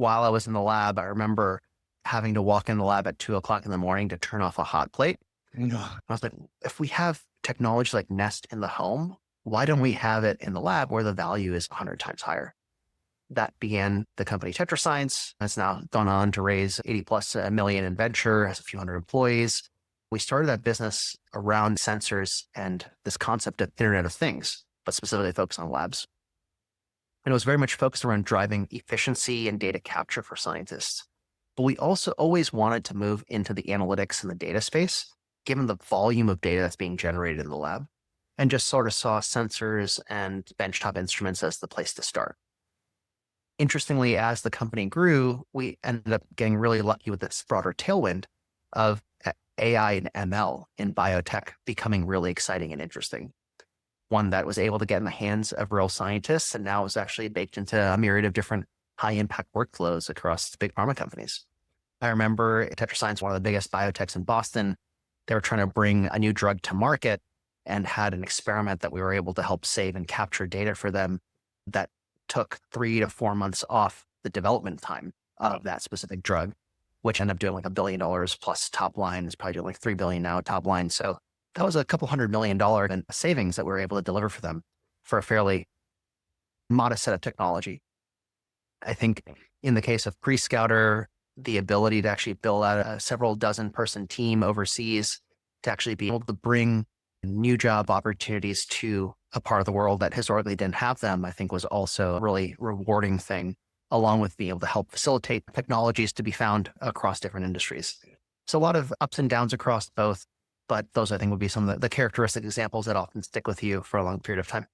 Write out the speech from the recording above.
while I was in the lab, I remember having to walk in the lab at 2 o'clock in the morning to turn off a hot plate. I was like, if we have technology like Nest in the home, why don't we have it in the lab where the value is 100 times higher? That began the company TetraScience. It's now gone on to raise 80 plus million in venture, has a few hundred employees. We started that business around sensors and this concept of Internet of Things, but specifically focused on labs. And it was very much focused around driving efficiency and data capture for scientists. But we also always wanted to move into the analytics and the data space, given the volume of data that's being generated in the lab, and just sort of saw sensors and benchtop instruments as the place to start. Interestingly, as the company grew, we ended up getting really lucky with this broader tailwind of AI and ML in biotech becoming really exciting and interesting. One that was able to get in the hands of real scientists and now is actually baked into a myriad of different high impact workflows across big pharma companies. I remember TetraScience, one of the biggest biotechs in Boston, they were trying to bring a new drug to market and had an experiment that we were able to help save and capture data for them that took 3 to 4 months off the development time of that specific drug, which ended up doing like $1 billion plus top line. It's probably doing like 3 billion now top line. So that was a couple $100 million in savings that we were able to deliver for them for a fairly modest set of technology. I think in the case of Pre-Scouter, the ability to actually build out a several dozen person team overseas to actually be able to bring new job opportunities to a part of the world that historically didn't have them, I think was also a really rewarding thing, along with being able to help facilitate technologies to be found across different industries. So a lot of ups and downs across both, but those I think would be some of the characteristic examples that often stick with you for a long period of time.